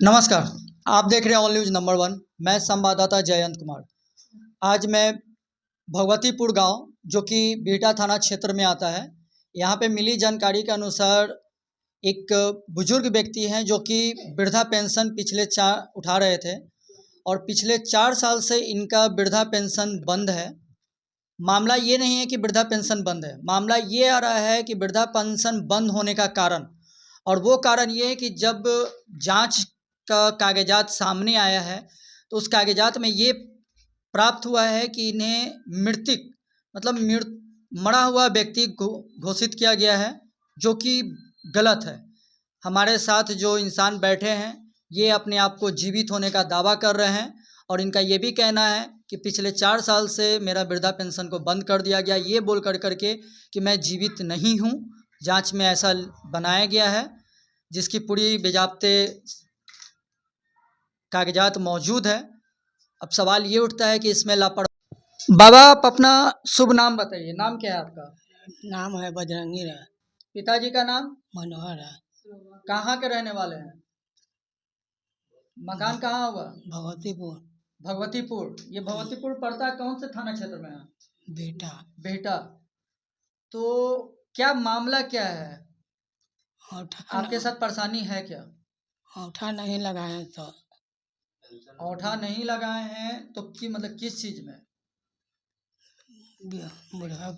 नमस्कार। आप देख रहे हैं ऑल न्यूज़ नंबर वन। मैं संवाददाता जयंत कुमार। आज मैं भगवतीपुर गांव जो कि बिहटा थाना क्षेत्र में आता है, यहाँ पे मिली जानकारी के अनुसार एक बुजुर्ग व्यक्ति हैं जो कि वृद्धा पेंशन पिछले 4 उठा रहे थे और पिछले 4 साल से इनका वृद्धा पेंशन बंद है। मामला ये नहीं है कि वृद्धा पेंशन बंद है, मामला ये आ रहा है कि वृद्धा पेंशन बंद होने का कारण, और वो कारण ये है कि जब जांच का कागजात सामने आया है तो उस कागजात में ये प्राप्त हुआ है कि इन्हें मृतिक मतलब मरा हुआ व्यक्ति घोषित किया गया है, जो कि गलत है। हमारे साथ जो इंसान बैठे हैं ये अपने आप को जीवित होने का दावा कर रहे हैं और इनका ये भी कहना है कि पिछले 4 साल से मेरा वृद्धा पेंशन को बंद कर दिया गया, ये बोल करके कि मैं जीवित नहीं हूँ। जांच में ऐसा बनाया गया है जिसकी पूरी बेजाब्ते कागजात मौजूद है। अब सवाल ये उठता है कि इसमें लापरवाही। बाबा, आप अपना शुभ नाम बताइए। नाम क्या है आपका? नाम है बजरंगी राय। पिताजी का नाम? मनोहर है। कहाँ के रहने वाले हैं? मकान कहाँ होगा? भगवतीपुर। भगवतीपुर। ये भगवतीपुर पड़ता है कौन से थाना क्षेत्र में है? बेटा। बेटा। तो क्या मामला क्या है? आपके साथ परेशानी है क्या? औठा नहीं लगाए तो औठा नहीं लगाए हैं तो कि मतलब किस चीज में? बुढ़ा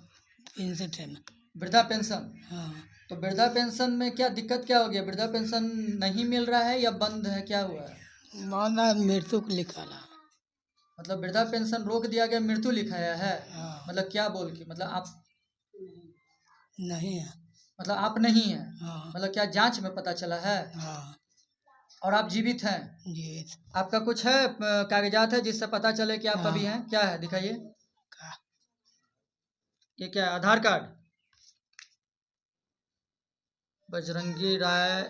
पेंशन में। वृद्धा पेंशन। हाँ। तो वृद्धा पेंशन में क्या दिक्कत क्या हो गया? वृद्धा पेंशन नहीं मिल रहा है या बंद है, क्या हुआ है? माना मृत्यु को लिखा ला। मतलब वृद्धा पेंशन रोक दिया गया, मृत्यु लिखाया है? हाँ। मतलब क्या बोल के, मतलब आप नहीं है। मतलब आप नहीं है? हाँ। मतलब क्या जांच में पता चला है? हाँ। और आप जीवित हैं? जी। आपका कुछ है कागजात है जिससे पता चले कि आप हाँ। अभी हैं? क्या है, दिखाइए। का ये क्या है? Aadhaar card? Bajrangi Rai,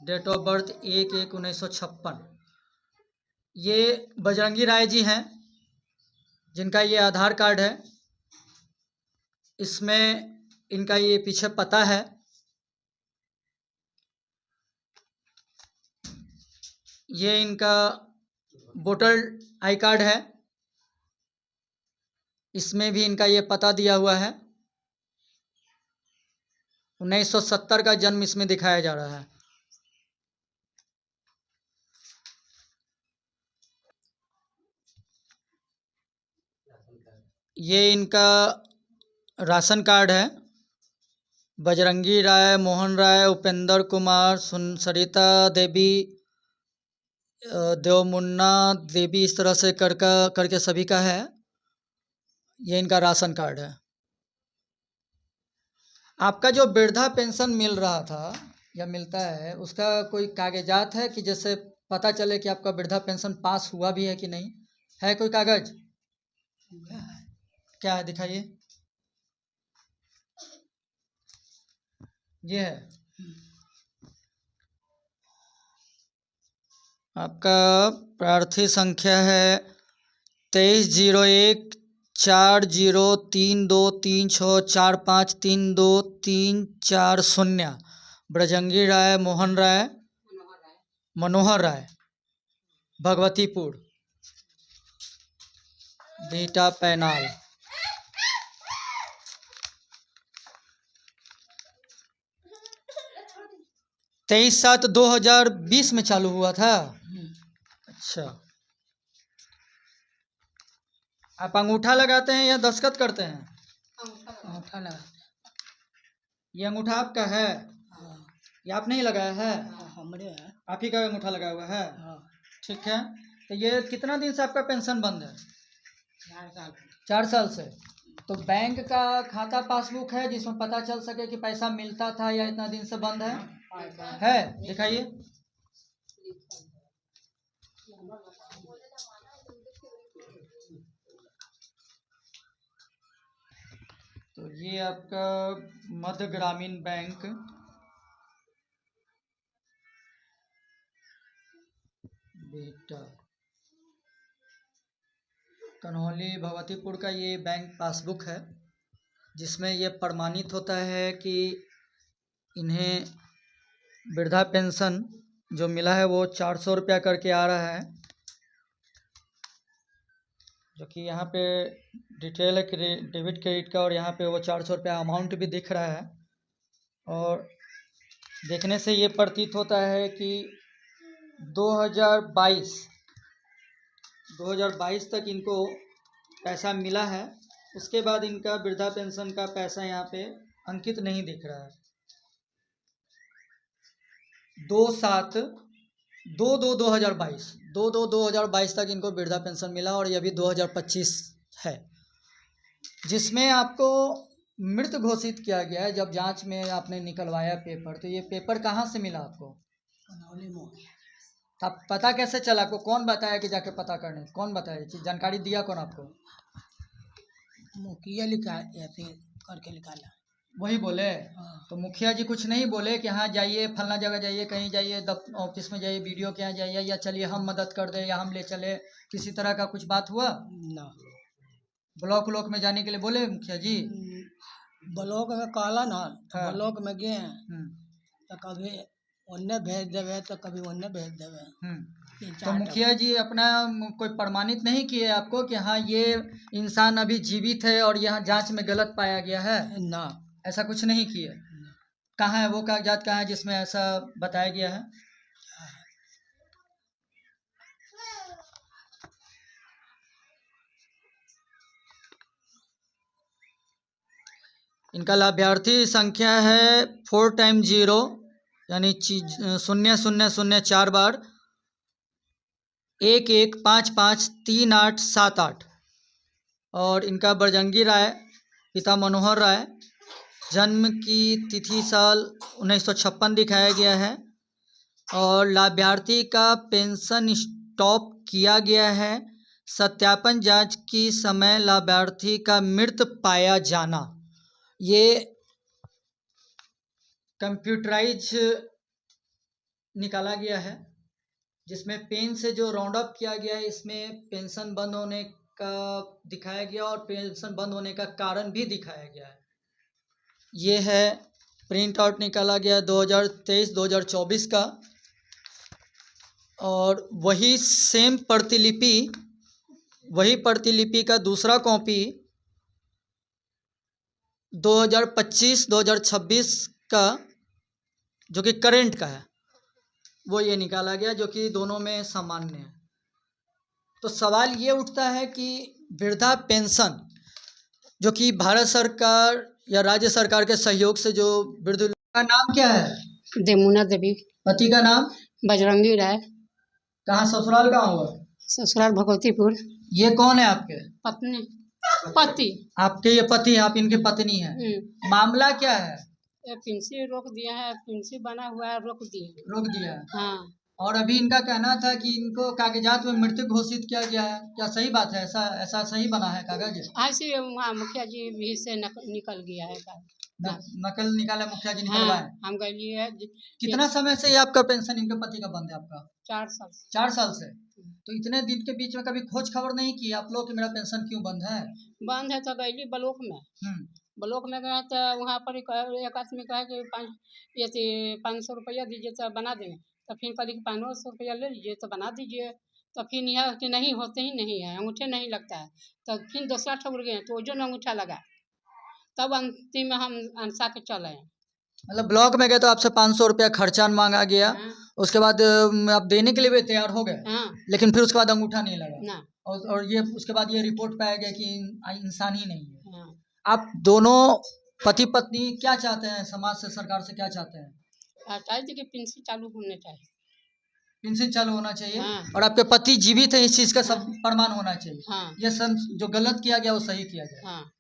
date of birth 1/1/1956। ये बजरंगी राय जी हैं जिनका ये आधार कार्ड है। इसमें इनका ये पीछे पता है। ये इनका वोटर आई कार्ड है, इसमें भी इनका ये पता दिया हुआ है। 1970 का जन्म इसमें दिखाया जा रहा है। ये इनका राशन कार्ड है। बजरंगी राय, मोहन राय, उपेंद्र कुमार, सरिता देवी, देवमुन्ना देवी, इस तरह से करके सभी का है। ये इनका राशन कार्ड है। आपका जो वृद्धा पेंशन मिल रहा था या मिलता है, उसका कोई कागजात है कि जैसे पता चले कि आपका वृद्धा पेंशन पास हुआ भी है कि नहीं? है कोई कागज? क्या है, दिखाइए। ये है आपका प्रार्थी संख्या है 230140323645323440। बजरंगी राय, मोहन राय, मनोहर राय, भगवतीपुर, बीटा पैनाल। 23/7/2020 में चालू हुआ था। अच्छा, आप अंगूठा लगाते हैं या दस्तखत करते हैं? औठा लगाते। ये अंगूठा आपका है? हाँ। ये आप नहीं लगाया है? हमरे है। आप ही का अंगूठा लगा हुआ है? हाँ। ठीक है। तो ये कितना दिन से आपका पेंशन बंद है? 4 साल। 4 साल से। तो बैंक का खाता पासबुक है जिसमें पता चल सके कि पैसा मिलता था या इतना दिन से बंद है? है, दिखाइए। तो ये आपका मध्य ग्रामीण बैंक, बेटा कन्हौली भगवतीपुर का ये बैंक पासबुक है जिसमें ये प्रमाणित होता है कि इन्हें वृद्धा पेंशन जो मिला है वो 400 रुपया करके आ रहा है, जो कि यहाँ पे डिटेल है डेबिट क्रेडिट का, और यहाँ पे वो 400 रुपया अमाउंट भी दिख रहा है। और देखने से ये प्रतीत होता है कि 2022 तक इनको पैसा मिला है। उसके बाद इनका वृद्धा पेंशन का पैसा यहाँ पे अंकित नहीं दिख रहा है। 2022 तक इनको वृद्धा पेंशन मिला, और ये अभी 2025 है, जिसमें आपको मृत घोषित किया गया है। जब जांच में आपने निकलवाया पेपर, तो ये पेपर कहाँ से मिला आपको? कनौली मोड़। आप पता कैसे चला? आपको कौन बताया कि जाके पता करने? कौन बताया? ये चीज़ जानकारी दिया कौन आपको? मुखिया लिखा ऐसे करके निकाला। वही बोले? हाँ। तो मुखिया जी कुछ नहीं बोले कि हाँ जाइए फलना जगह जाइए, कहीं जाइए, ऑफिस में जाइए, बीडीओ के यहाँ जाइए, या चलिए हम मदद कर दें, या हम ले चले? किसी तरह का कुछ बात हुआ? ना। ब्लॉक में जाने के लिए बोले मुखिया जी? ब्लॉक में कहला ना, हाँ। ब्लॉक में गए तो कभी उन्ने भेज देवे तो कभी उन्ने भेज देवे। तो मुखिया जी अपना कोई प्रमाणित नहीं किए आपको कि हाँ ये इंसान अभी जीवित है और यहाँ जांच में गलत पाया गया है? ना, ऐसा कुछ नहीं किए। कहाँ है वो कागजात, कहाँ है जिसमें ऐसा बताया गया है? इनका लाभार्थी संख्या है 4 टाइम 0, यानी 0000 बार 11553878। और इनका बजरंगी राय, पिता मनोहर राय, जन्म की तिथि साल 1956 दिखाया गया है। और लाभार्थी का पेंशन स्टॉप किया गया है। सत्यापन जांच की समय लाभार्थी का मृत पाया जाना। ये कंप्यूटराइज निकाला गया है, जिसमें पेन से जो राउंड अप किया गया है, इसमें पेंशन बंद होने का दिखाया गया और पेंशन बंद होने का कारण भी दिखाया गया है। ये है प्रिंट आउट निकाला गया 2023-2024 का। और वही सेम प्रतिलिपि का दूसरा कॉपी 2025-2026 का, जो कि करेंट का है, वो ये निकाला गया, जो कि दोनों में सामान्य है। तो सवाल ये उठता है कि वृद्धा पेंशन, जो कि भारत सरकार या राज्य सरकार के सहयोग से जो वृद्ध का नाम क्या है? देमुना देवी। पति का नाम? बजरंगी राय। कहाँ ससुराल कहाँ हुआ? ससुराल भगवतीपुर। ये कौन है आपके? पत्नी। पति। आपके ये पति, आप इनकी पत्नी है। मामला क्या है? पेंशन रोक दिया है, पेंशन बना हुआ है, रोक दिया है। हाँ। और अभी इनका कहना था कि इनको कागजात में मृत्यु घोषित किया गया है, क्या सही बात है? ऐसा सही बना है कागज? ऐसे वहाँ मुखिया जी भी से निकल गया है नकल निकाला मुखिया जी निकलवाए। हाँ, हम गए है। कितना समय से ये आपका पेंशन इनके पति का बंद है आपका? 4 साल। 4 साल से। तो इतने दिन के बीच में कभी खोज खबर नहीं की आप लोग कि मेरा पेंशन क्यों बंद है? बंद है तो गई ब्लॉक में। ब्लॉक में गए तो वहाँ पर एक आदमी कहा कि 500 रुपया दीजिए तो बना देंगे। तो फिर कभी 500 रुपया ले लीजिए तो बना दीजिए। तो फिर यह कि नहीं होते ही नहीं है, अंगूठे नहीं लगता है। तो फिर दूसरा ठग गए तो जो अंगूठा लगा, तब अंतिम में हम अनसा के चले हैं। मतलब ब्लॉक में गए तो आपसे 500 रुपया खर्चा मांगा गया। हाँ। उसके बाद आप देने के लिए भी तैयार हो गए। हाँ। लेकिन फिर उसके बाद अंगूठा नहीं लगा ना। और ये उसके बाद ये रिपोर्ट पाया गया कि इंसान ही नहीं है। हाँ। आप दोनों पति पत्नी क्या चाहते हैं? समाज से, सरकार से क्या चाहते हैं? चाहिए कि पेंशन चालू होने चाहिए। पेंशन चालू होना चाहिए। हाँ। और आपके पति जीवित है, इस चीज का सब हाँ। प्रमाण होना चाहिए। हाँ। ये जो गलत किया गया वो सही किया गया। हाँ।